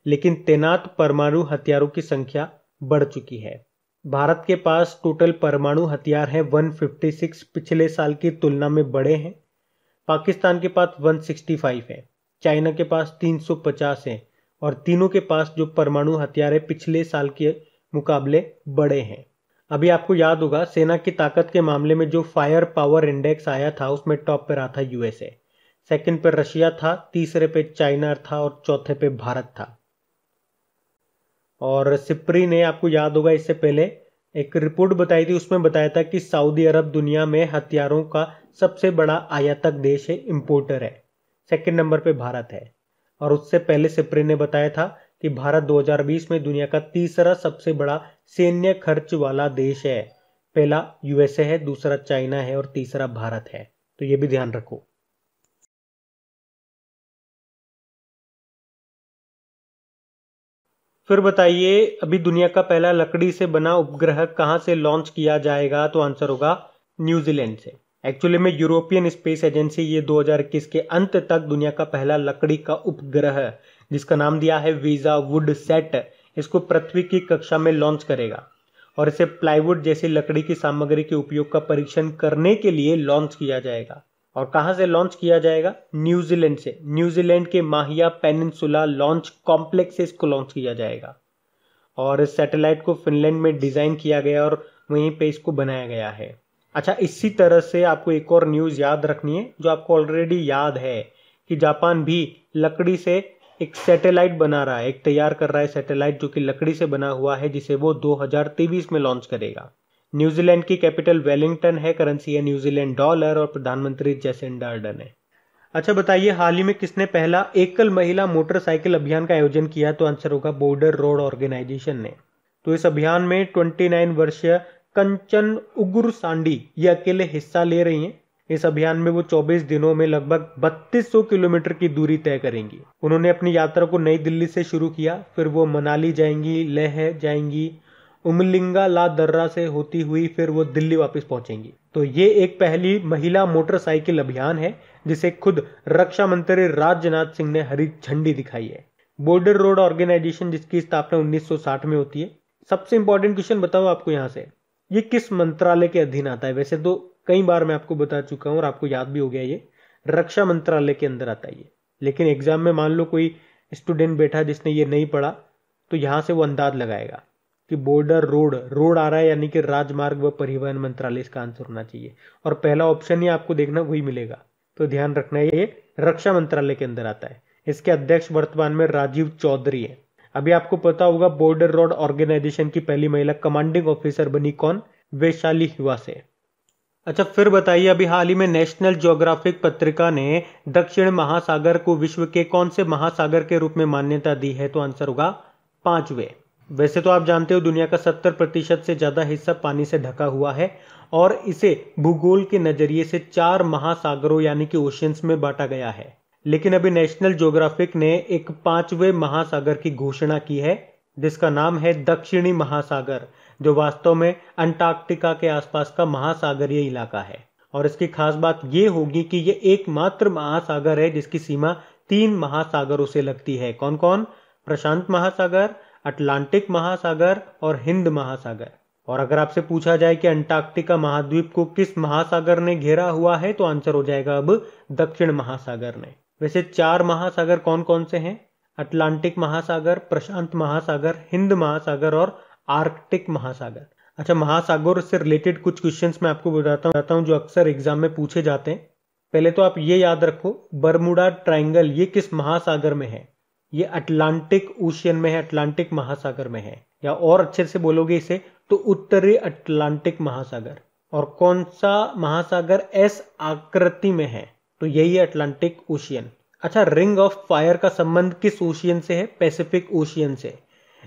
लेकिन तैनात परमाणु हथियारों की संख्या बढ़ चुकी है। भारत के पास टोटल परमाणु हथियार हैं 156, पिछले साल की तुलना में बढ़े हैं। पाकिस्तान के पास 165 है, चाइना के पास 350 है, और तीनों के पास जो परमाणु हथियार है पिछले साल के मुकाबले बढ़े हैं। अभी आपको याद होगा सेना की ताकत के मामले में जो फायर पावर इंडेक्स आया था, उसमें टॉप पे रहा था यूएसए, सेकंड पे रशिया था, तीसरे पे चाइना था और चौथे पे भारत था। और सिप्री ने, आपको याद होगा इससे पहले एक रिपोर्ट बताई थी, उसमें बताया था कि सऊदी अरब दुनिया में हथियारों का सबसे बड़ा आयातक देश है, इंपोर्टर है। सेकंड नंबर पे भारत है। और उससे पहले सिप्री ने बताया था कि भारत 2020 में दुनिया का तीसरा सबसे बड़ा सैन्य खर्च वाला देश है। पहला यूएसए है, दूसरा चाइना है और तीसरा भारत है। तो ये भी ध्यान रखो। फिर बताइए, अभी दुनिया का पहला लकड़ी से बना उपग्रह कहां से लॉन्च किया जाएगा? तो आंसर होगा न्यूजीलैंड से। एक्चुअली में यूरोपियन स्पेस एजेंसी ये 2021 के अंत तक दुनिया का पहला लकड़ी का उपग्रह, जिसका नाम दिया है वीजा वुड सेट, इसको पृथ्वी की कक्षा में लॉन्च करेगा और इसे प्लाईवुड जैसी लकड़ी की सामग्री के उपयोग का परीक्षण करने के लिए लॉन्च किया जाएगा। और कहां से लॉन्च किया जाएगा? न्यूजीलैंड से। न्यूजीलैंड के माहिया पेनिनसुला लॉन्च कॉम्प्लेक्स से इसको लॉन्च किया जाएगा और इस सैटेलाइट को फिनलैंड में डिजाइन किया गया और वहीं पे इसको बनाया गया है। अच्छा, इसी तरह से आपको एक और न्यूज याद रखनी है जो आपको ऑलरेडी याद है कि जापान भी लकड़ी से एक सैटेलाइट बना रहा है, एक तैयार कर रहा है सैटेलाइट जो कि लकड़ी से बना हुआ है, जिसे वो 2023 में लॉन्च करेगा। न्यूजीलैंड की कैपिटल वेलिंगटन है, करेंसी है न्यूजीलैंड डॉलर और प्रधानमंत्री जेसिंडा अर्डर्न है। अच्छा बताइए, हाल ही में किसने पहला एकल महिला मोटरसाइकिल अभियान का आयोजन किया? तो आंसर होगा बॉर्डर रोड ऑर्गेनाइजेशन ने। तो इस अभियान में 29 वर्षीय कंचन उगुर सांडी ये अकेले हिस्सा ले रही हैं। इस अभियान में वो 24 दिनों में लगभग 3200 किलोमीटर की दूरी तय करेंगी। उन्होंने अपनी यात्रा को नई दिल्ली से शुरू किया, फिर वो मनाली जाएंगी, लेह जाएंगी, उमलिंगा ला दर्रा से होती हुई फिर वो दिल्ली वापस पहुंचेंगी। तो ये एक पहली महिला मोटरसाइकिल अभियान है जिसे खुद रक्षा मंत्री राजनाथ सिंह ने हरी झंडी दिखाई है। बॉर्डर रोड ऑर्गेनाइजेशन जिसकी स्थापना 1960 में होती है। सबसे इंपॉर्टेंट क्वेश्चन बताओ आपको यहाँ से, ये किस मंत्रालय के अधीन आता है? वैसे तो कई बार मैं आपको बता चुका हूं और आपको याद भी हो गया, ये रक्षा मंत्रालय के अंदर आता है ये। लेकिन एग्जाम में मान लो कोई स्टूडेंट बैठा जिसने ये नहीं पढ़ा, तो यहां से वो अंदाज लगाएगा कि बॉर्डर रोड आ रहा है, यानी कि राजमार्ग व परिवहन मंत्रालय इसका आंसर होना चाहिए। और पहला ऑप्शन ही आपको देखना वही मिलेगा, तो ध्यान रखना है ये रक्षा मंत्रालय के अंदर आता है। इसके अध्यक्ष वर्तमान में राजीव चौधरी है। अभी आपको पता होगा बॉर्डर रोड ऑर्गेनाइजेशन की पहली महिला कमांडिंग ऑफिसर बनी कौन? वैशाली युवा से। अच्छा फिर बताइए, अभी हाल ही में नेशनल ज्योग्राफिक पत्रिका ने दक्षिण महासागर को विश्व के कौन से महासागर के रूप में मान्यता दी है? तो आंसर होगा 5वें। वैसे तो आप जानते हो दुनिया का 70% से ज्यादा हिस्सा पानी से ढका हुआ है और इसे भूगोल के नजरिए से 4 महासागरों यानी कि ओशियंस में बांटा गया है। लेकिन अभी नेशनल ज्योग्राफिक ने एक 5वें महासागर की घोषणा की है जिसका नाम है दक्षिणी महासागर, जो वास्तव में अंटार्कटिका के आसपास का महासागरीय इलाका है। और इसकी खास बात यह होगी कि यह एकमात्र महासागर है जिसकी सीमा 3 महासागरों से लगती है। कौन कौन? प्रशांत महासागर, अटलांटिक महासागर और हिंद महासागर। और अगर आपसे पूछा जाए कि अंटार्कटिका महाद्वीप को किस महासागर ने घेरा हुआ है, तो आंसर हो जाएगा अब दक्षिण महासागर ने। वैसे 4 महासागर कौन कौन से हैं? अटलांटिक महासागर, प्रशांत महासागर, हिंद महासागर और आर्कटिक महासागर। अच्छा, महासागर से रिलेटेड कुछ क्वेश्चंस मैं आपको बताता हूं जो अक्सर एग्जाम में पूछे जाते हैं। पहले तो आप ये याद रखो, बरमुडा ट्रायंगल ये किस महासागर में है? ये अटलांटिक ओशियन में है, अटलांटिक महासागर में है। या और अच्छे से बोलोगे इसे तो उत्तरी अटलांटिक महासागर। और कौन सा महासागर एस आकृति में है? तो यही है अटलांटिक ओशियन। अच्छा, रिंग ऑफ फायर का संबंध किस ओशियन से है? पैसिफिक ओशियन से।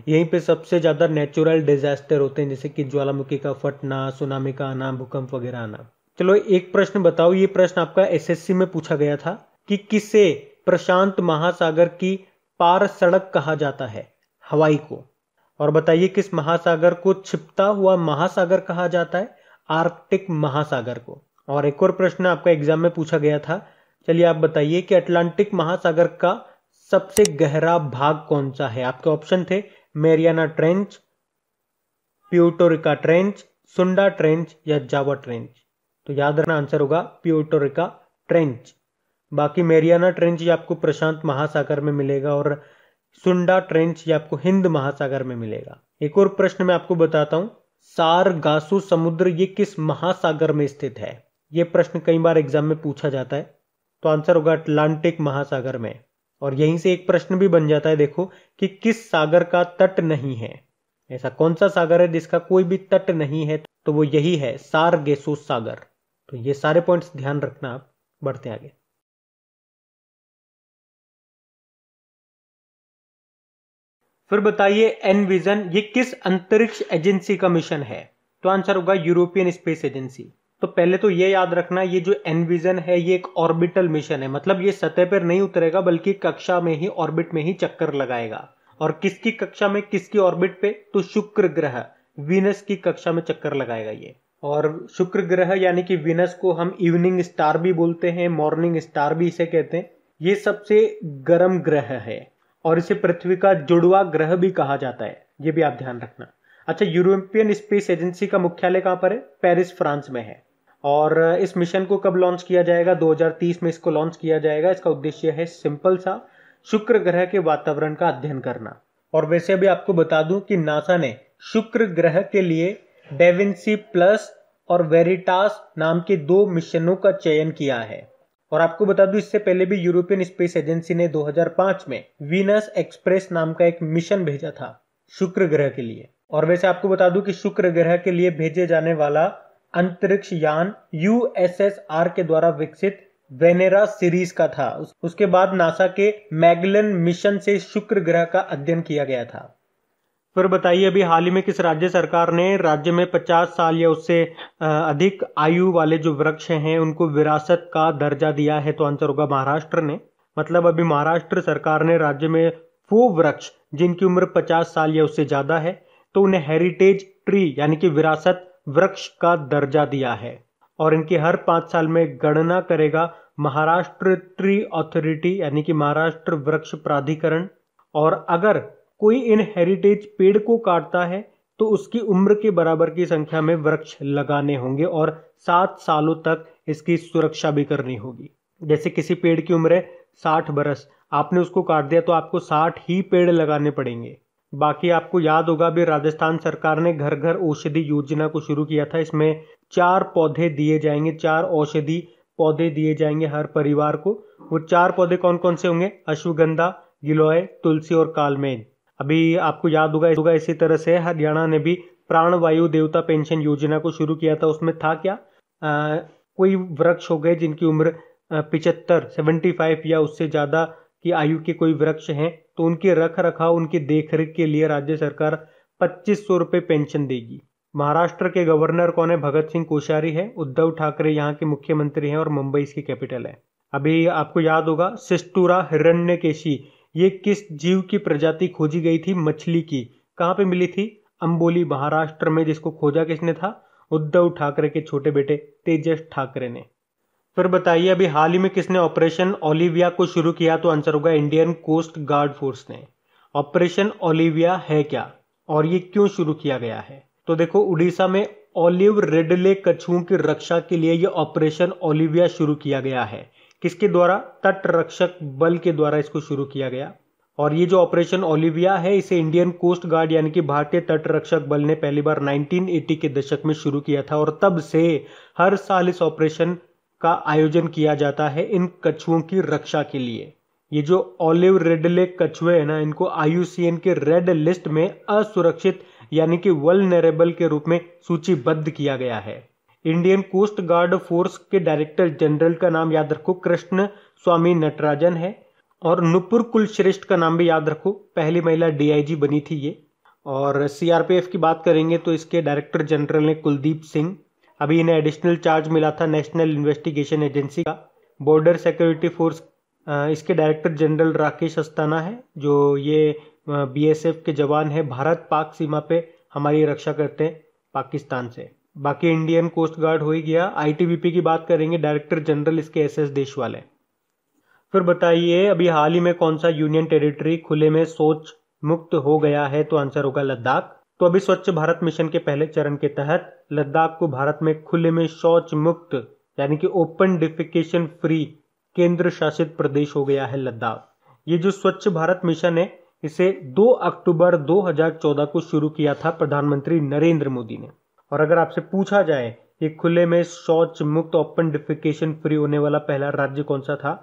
यहीं पे सबसे ज्यादा नेचुरल डिजास्टर होते हैं, जैसे कि ज्वालामुखी का फटना, सुनामी का आना, भूकंप वगैरह आना। चलो एक प्रश्न बताओ, ये प्रश्न आपका एसएससी में पूछा गया था कि किसे प्रशांत महासागर की पार सड़क कहा जाता है? हवाई को। और बताइए किस महासागर को छिपता हुआ महासागर कहा जाता है? आर्कटिक महासागर को। और एक और प्रश्न आपका एग्जाम में पूछा गया था, चलिए आप बताइए कि अटलांटिक महासागर का सबसे गहरा भाग कौन सा है? आपके ऑप्शन थे Mariana trench, Puerto Rica trench, सुंडा ट्रेंच या जावा ट्रेंच। तो याद रखना आंसर होगा प्यूर्टो रिका ट्रेंच। बाकी मैरियाना ट्रेंच ये आपको प्रशांत महासागर में मिलेगा और सुंडा ट्रेंच ये आपको हिंद महासागर में मिलेगा। एक और प्रश्न मैं आपको बताता हूं, सारगासो समुद्र ये किस महासागर में स्थित है? यह प्रश्न कई बार एग्जाम में पूछा जाता है, तो आंसर होगा अटलांटिक महासागर में। और यहीं से एक प्रश्न भी बन जाता है, देखो कि किस सागर का तट नहीं है? ऐसा कौन सा सागर है जिसका कोई भी तट नहीं है? तो वो यही है सारगेसो सागर। तो ये सारे पॉइंट्स ध्यान रखना। आप बढ़ते आगे। फिर बताइए एनविजन ये किस अंतरिक्ष एजेंसी का मिशन है? तो आंसर होगा यूरोपियन स्पेस एजेंसी। तो पहले तो ये याद रखना, ये जो एनविजन है ये एक ऑर्बिटल मिशन है, मतलब ये सतह पर नहीं उतरेगा बल्कि कक्षा में ही, ऑर्बिट में ही चक्कर लगाएगा। और किसकी कक्षा में, किसकी ऑर्बिट पे, तो शुक्र ग्रह, वीनस की कक्षा में चक्कर लगाएगा ये। और शुक्र ग्रह यानी कि वीनस को हम इवनिंग स्टार भी बोलते हैं, मॉर्निंग स्टार भी इसे कहते हैं। ये सबसे गर्म ग्रह है और इसे पृथ्वी का जुड़वा ग्रह भी कहा जाता है, ये भी आप ध्यान रखना। अच्छा, यूरोपियन स्पेस एजेंसी का मुख्यालय कहां पर है? पेरिस, फ्रांस में है। और इस मिशन को कब लॉन्च किया जाएगा? 2030 में इसको लॉन्च किया जाएगा। इसका उद्देश्य है सिंपल सा, शुक्र ग्रह के वातावरण का अध्ययन करना। और वैसे अभी आपको बता दूं कि नासा ने शुक्र ग्रह के लिए डेविंसी प्लस और वेरिटास नाम के 2 मिशनों का चयन किया है। और आपको बता दूं, इससे पहले भी यूरोपियन स्पेस एजेंसी ने 2005 में वीनस एक्सप्रेस नाम का एक मिशन भेजा था शुक्र ग्रह के लिए। और वैसे आपको बता दूं कि शुक्र ग्रह के लिए भेजे जाने वाला अंतरिक्ष यान USSR के द्वारा विकसित वेनेरा सीरीज का था। उसके बाद नासा के मैगलन मिशन से शुक्र ग्रह का अध्ययन किया गया था। फिर बताइए, अभी हाल ही में किस राज्य सरकार ने राज्य में 50 साल या उससे अधिक आयु वाले जो वृक्ष हैं उनको विरासत का दर्जा दिया है? तो आंसर होगा महाराष्ट्र ने। मतलब अभी महाराष्ट्र सरकार ने राज्य में वो वृक्ष जिनकी उम्र 50 साल या उससे ज्यादा है तो उन्हें हेरिटेज ट्री यानी कि विरासत वृक्ष का दर्जा दिया है। और इनकी हर 5 साल में गणना करेगा महाराष्ट्र ट्री अथॉरिटी यानी कि महाराष्ट्र वृक्ष प्राधिकरण। और अगर कोई इन हेरिटेज पेड़ को काटता है तो उसकी उम्र के बराबर की संख्या में वृक्ष लगाने होंगे और 7 सालों तक इसकी सुरक्षा भी करनी होगी। जैसे किसी पेड़ की उम्र है 60 बरस, आपने उसको काट दिया तो आपको 60 ही पेड़ लगाने पड़ेंगे। बाकी आपको याद होगा, अभी राजस्थान सरकार ने घर घर औषधि योजना को शुरू किया था। इसमें 4 पौधे दिए जाएंगे, 4 औषधि पौधे दिए जाएंगे हर परिवार को। वो 4 पौधे कौन कौन से होंगे? अश्वगंधा, गिलोय, तुलसी और कालमेघ। अभी आपको याद होगा इसी तरह से हरियाणा ने भी प्राणवायु देवता पेंशन योजना को शुरू किया था। उसमें था क्या, कोई वृक्ष हो गए जिनकी उम्र 75 या उससे ज्यादा की आयु के कोई वृक्ष हैं तो उनके रख रखाव, उनकी देखरेख के लिए राज्य सरकार 2500 रुपए पेंशन देगी। महाराष्ट्र के गवर्नर कौन है? भगत सिंह कोश्यारी है। उद्धव ठाकरे यहाँ के मुख्यमंत्री हैं और मुंबई इसकी कैपिटल है। अभी आपको याद होगा सिस्टूरा हिरण्यकेशी, ये किस जीव की प्रजाति खोजी गई थी? मछली की। कहां पे मिली थी? अंबोली, महाराष्ट्र में। जिसको खोजा किसने था? उद्धव ठाकरे के छोटे बेटे तेजस ठाकरे ने। फिर बताइए, अभी हाल ही में किसने ऑपरेशन ओलिविया को शुरू किया? तो आंसर होगा इंडियन कोस्ट गार्ड फोर्स ने। ऑपरेशन ओलिविया है क्या और ये क्यों शुरू किया गया है? तो देखो, उड़ीसा में ओलिव रिडले कछुओं की रक्षा के लिए यह ऑपरेशन ओलिविया शुरू किया गया है। किसके द्वारा? तट रक्षक बल के द्वारा इसको शुरू किया गया। और ये जो ऑपरेशन ओलिविया है इसे इंडियन कोस्ट गार्ड यानी कि भारतीय तट रक्षक बल ने पहली बार 1980 के दशक में शुरू किया था और तब से हर साल इस ऑपरेशन का आयोजन किया जाता है इन कछुओं की रक्षा के लिए। ये जो ओलिव रिडले कछुए हैं ना, इनको IUCN के रेड लिस्ट में असुरक्षित यानी कि वल्नरेबल के रूप में सूचीबद्ध किया गया है। इंडियन कोस्ट गार्ड फोर्स के डायरेक्टर जनरल का नाम याद रखो कृष्ण स्वामी नटराजन है। और नुपुर कुलश्रेष्ठ का नाम भी याद रखो, पहली महिला DIG बनी थी ये। और CRPF की बात करेंगे तो इसके डायरेक्टर जनरल ने कुलदीप सिंह। अभी इन्हें एडिशनल चार्ज मिला था नेशनल इन्वेस्टिगेशन एजेंसी का। बॉर्डर सिक्योरिटी फोर्स, इसके डायरेक्टर जनरल राकेश अस्थाना है, जो ये BSF के जवान है, भारत पाक सीमा पे हमारी रक्षा करते हैं पाकिस्तान से। बाकी इंडियन कोस्ट गार्ड हो ही गया। ITBP की बात करेंगे, डायरेक्टर जनरल इसके SS देशवाल है। फिर बताइए, अभी हाल ही में कौन सा यूनियन टेरिटरी खुले में शौच मुक्त हो गया है? तो आंसर होगा लद्दाख। तो अभी स्वच्छ भारत मिशन के पहले चरण के तहत लद्दाख को भारत में खुले में शौच मुक्त यानी कि ओपन डिफिकेशन फ्री केंद्र शासित प्रदेश हो गया है लद्दाख। ये जो स्वच्छ भारत मिशन है इसे 2 अक्टूबर 2014 को शुरू किया था प्रधानमंत्री नरेंद्र मोदी ने। और अगर आपसे पूछा जाए कि खुले में शौच मुक्त ओपन डिफिकेशन फ्री होने वाला पहला राज्य कौन सा था?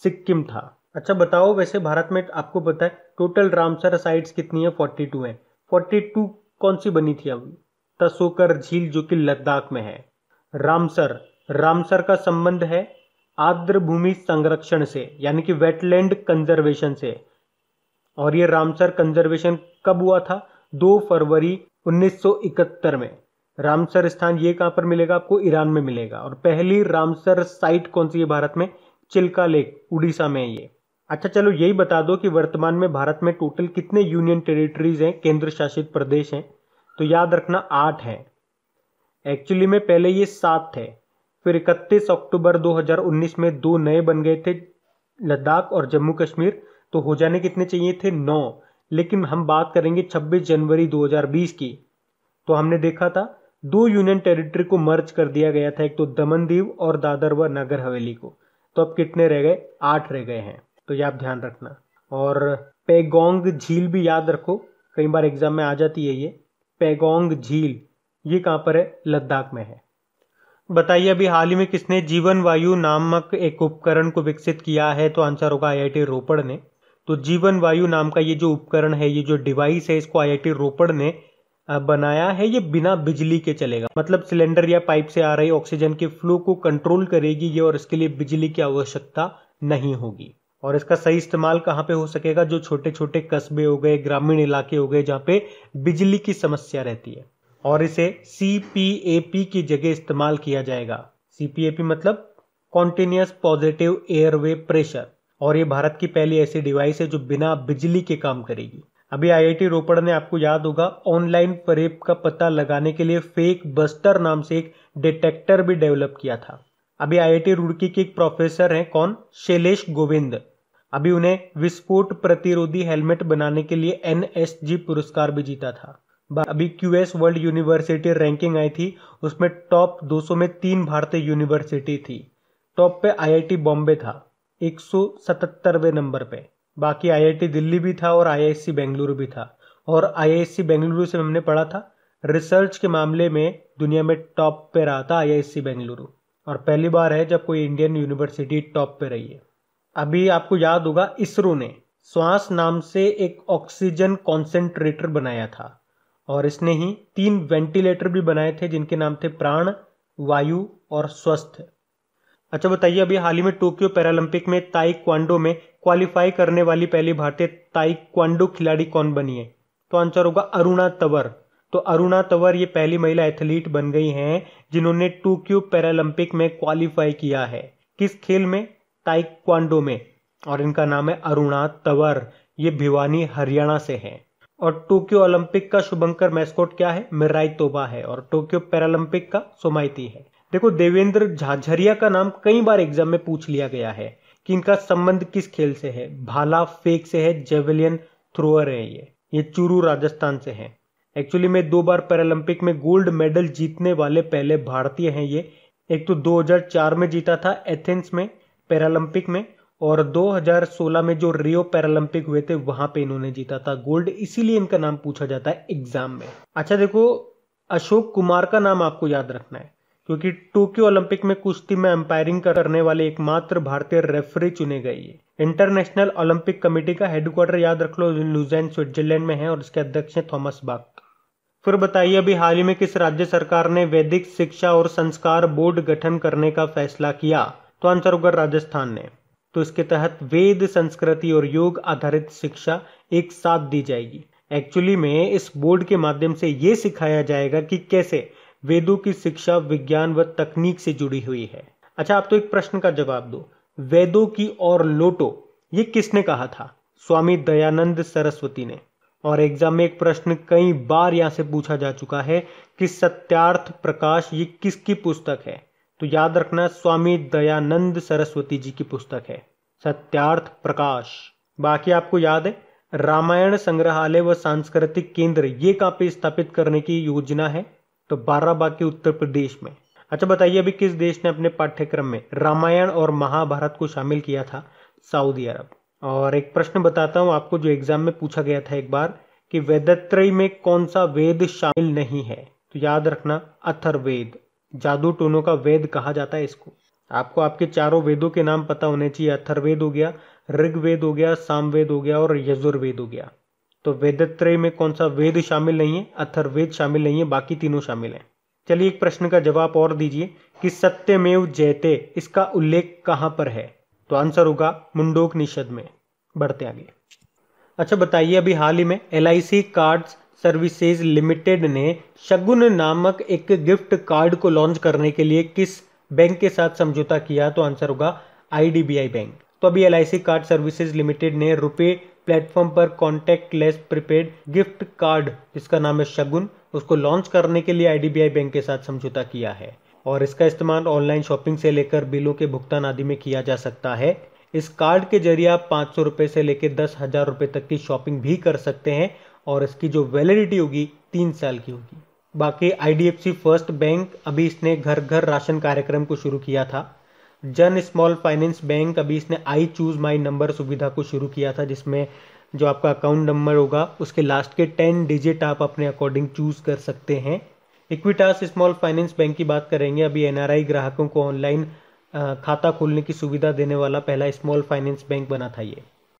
सिक्किम था। अच्छा बताओ, वैसे भारत में आपको पता है टोटल रामसर साइट्स कितनी है? 42 है। 42 कौन सी बनी थी? अभी तसोकर झील जो कि लद्दाख में है। रामसर का संबंध है आर्द्र भूमि संरक्षण से यानी कि वेटलैंड कंजर्वेशन से। और ये रामसर कंजर्वेशन कब हुआ था? 2 फरवरी 1971 में रामसर स्थान ये कहां पर मिलेगा आपको? ईरान में मिलेगा। और पहली रामसर साइट कौन सी है भारत में? चिल्का लेक, उड़ीसा में है ये। अच्छा चलो यही बता दो कि वर्तमान में भारत में टोटल कितने यूनियन टेरिटरीज हैं, केंद्र शासित प्रदेश हैं? तो याद रखना 8 है। एक्चुअली में पहले ये 7 थे, फिर 31 अक्टूबर 2019 में 2 नए बन गए थे, लद्दाख और जम्मू कश्मीर। तो हो जाने कितने चाहिए थे? 9। लेकिन हम बात करेंगे 26 जनवरी 2020 की, तो हमने देखा था 2 यूनियन टेरिटरी को मर्ज कर दिया गया था, एक तो दमन दीव और दादर व नगर हवेली को। तो अब कितने रह गए? 8 रह गए हैं। तो ये आप ध्यान रखना। और पेगोंग झील भी याद रखो, कई बार एग्जाम में आ जाती है ये। पेगोंग झील ये कहां पर है? लद्दाख में है। बताइए अभी हाल ही में किसने जीवन वायु नामक एक उपकरण को विकसित किया है? तो आंसर होगा आईआईटी रोपड़ ने। तो जीवन वायु नाम का ये जो उपकरण है, ये जो डिवाइस है, इसको आईआईटी रोपड़ ने बनाया है। ये बिना बिजली के चलेगा, मतलब सिलेंडर या पाइप से आ रही ऑक्सीजन के फ्लो को कंट्रोल करेगी ये, और इसके लिए बिजली की आवश्यकता नहीं होगी। और इसका सही इस्तेमाल कहां पे हो सकेगा? जो छोटे छोटे कस्बे हो गए, ग्रामीण इलाके हो गए, जहां पे बिजली की समस्या रहती है। और इसे CPAP की जगह इस्तेमाल किया जाएगा। CPAP मतलब कॉन्टिन्यूअस पॉजिटिव एयरवे प्रेशर। और ये भारत की पहली ऐसी डिवाइस है जो बिना बिजली के काम करेगी। अभी आईआईटी रोपड़ ने, आपको याद होगा, ऑनलाइन फरेब का पता लगाने के लिए फेक बस्टर नाम से एक डिटेक्टर भी डेवलप किया था। अभी आईआईटी रुड़की के एक प्रोफेसर हैं, कौन? शैलेश गोविंद। अभी उन्हें विस्फोट प्रतिरोधी हेलमेट बनाने के लिए NSG पुरस्कार भी जीता था। अभी QS वर्ल्ड यूनिवर्सिटी रैंकिंग आई थी, उसमें टॉप 200 में 3 भारतीय यूनिवर्सिटी थी। टॉप पे IIT बॉम्बे था 177वें नंबर पे। बाकी IIT दिल्ली भी था और IISc बेंगलुरु भी था। और IISc बेंगलुरु से हमने पढ़ा था, रिसर्च के मामले में दुनिया में टॉप पे रहा था IISc बेंगलुरु। और पहली बार है जब कोई इंडियन यूनिवर्सिटी टॉप पे रही है। अभी आपको याद होगा, इसरो ने श्वास नाम से एक ऑक्सीजन कॉन्सेंट्रेटर बनाया था। और इसने ही 3 वेंटिलेटर भी बनाए थे, जिनके नाम थे प्राण, वायु और स्वस्थ। अच्छा बताइए अभी हाल ही में टोक्यो पैरालंपिक में ताइक्वांडो में क्वालिफाई करने वाली पहली भारतीय ताइक्वांडो खिलाड़ी कौन बनी है? तो आंसर होगा अरुणा तंवर। तो अरुणा तंवर ये पहली महिला एथलीट बन गई हैं जिन्होंने टोक्यो पैरालंपिक में क्वालिफाई किया है। किस खेल में? ताइक्वांडो में। और इनका नाम है अरुणा तंवर। ये भिवानी हरियाणा से है। और टोक्यो ओलंपिक का शुभंकर मैस्कॉट क्या है? मिराई तोबा है। और टोक्यो पैरालंपिक का सोमाइती है। देखो देवेंद्र झाझरिया का नाम कई बार एग्जाम में पूछ लिया गया है कि इनका संबंध किस खेल से है? भाला फेंक से है, जेवलिन थ्रोअर है ये चूरू राजस्थान से है। एक्चुअली में 2 बार पैरालंपिक में गोल्ड मेडल जीतने वाले पहले भारतीय हैं ये। एक तो 2004 में जीता था एथेंस में पैरालंपिक में, और 2016 में जो रियो पैरालंपिक हुए थे वहां पे इन्होंने जीता था गोल्ड, इसीलिए इनका नाम पूछा जाता है एग्जाम में। अच्छा देखो, अशोक कुमार का नाम आपको याद रखना है, क्योंकि टोक्यो ओलंपिक में कुश्ती में अंपायरिंग करने वाले एकमात्र भारतीय रेफरी चुने गए। इंटरनेशनल ओलंपिक कमेटी का हेडक्वार्टर याद रख लो, लुज़ेन स्विट्जरलैंड में है, और इसके अध्यक्ष हैं थॉमस बाक। फिर बताइए अभी हाल ही में किस राज्य सरकार ने वैदिक शिक्षा और संस्कार बोर्ड गठन करने का फैसला किया? तो आंसर होगा राजस्थान ने। तो इसके तहत वेद, संस्कृति और योग आधारित शिक्षा एक साथ दी जाएगी। एक्चुअली में इस बोर्ड के माध्यम से यह सिखाया जाएगा कि कैसे वेदों की शिक्षा विज्ञान व तकनीक से जुड़ी हुई है। अच्छा आप तो एक प्रश्न का जवाब दो, वेदों की और लोटो ये किसने कहा था? स्वामी दयानंद सरस्वती ने। और एग्जाम में एक प्रश्न कई बार यहां से पूछा जा चुका है कि सत्यार्थ प्रकाश ये किसकी पुस्तक है? तो याद रखना स्वामी दयानंद सरस्वती जी की पुस्तक है सत्यार्थ प्रकाश। बाकी आपको याद है रामायण संग्रहालय व सांस्कृतिक केंद्र ये कहां पे स्थापित करने की योजना है? तो बाराबांकी उत्तर प्रदेश में। अच्छा बताइए अभी किस देश ने अपने पाठ्यक्रम में रामायण और महाभारत को शामिल किया था? सऊदी अरब। और एक प्रश्न बताता हूं आपको जो एग्जाम में पूछा गया था एक बार कि वेदत्रयी में कौन सा वेद शामिल नहीं है? तो याद रखना अथर्ववेद। जादू टोनों का वेद कहा जाता है इसको। आपको आपके चारों वेदों के नाम पता होने चाहिए। अथर्ववेद हो गया, ऋग्वेद हो गया, सामवेद हो गया और यजुर्वेद हो गया। तो वेदत्रय में कौन सा वेद शामिल नहीं है? अथर्ववेद शामिल नहीं है, बाकी तीनों शामिल हैं। चलिए एक प्रश्न का जवाब और दीजिए कि सत्यमेव जयते इसका उल्लेख कहां पर है? तो आंसर होगा मुंडोकनिषद में। बढ़ते आगे। अच्छा बताइए अभी हाल ही में LIC कार्ड्स सर्विसेज लिमिटेड ने शगुन नामक एक गिफ्ट कार्ड को लॉन्च करने के लिए किस बैंक के साथ समझौता किया? तो आंसर होगा IDBI बैंक। तो अभी LIC कार्ड सर्विसेज लिमिटेड ने रुपे प्लेटफॉर्म पर कॉन्टैक्टलेस प्रीपेड गिफ्ट कार्ड जिसका नाम है शगुन, उसको लॉन्च करने के लिए IDBI बैंक के साथ समझौता किया है और इसका इस्तेमाल ऑनलाइन शॉपिंग से लेकर बिलों के भुगतान आदि में किया जा सकता है। इस कार्ड के जरिए आप 500 रुपये से लेकर 10,000 रुपये तक की शॉपिंग भी कर सकते हैं और इसकी जो वैलिडिटी होगी 3 साल की होगी। बाकी IDFC फर्स्ट बैंक अभी इसने घर घर राशन कार्यक्रम को शुरू किया था। जन स्मॉल फाइनेंस बैंक अभी इसने आई चूज माई नंबर सुविधा को शुरू किया था, जिसमें जो आपका अकाउंट नंबर होगा उसके लास्ट के 10 डिजिट आप अपने अकॉर्डिंग चूज कर सकते हैं। इक्विटास स्मॉल फाइनेंस बैंक की बात करेंगे। अभी NRI ग्राहकों को ऑनलाइन खाता खोलने की सुविधा देने वाला पहला स्मॉल फाइनेंस बैंक बना था ये।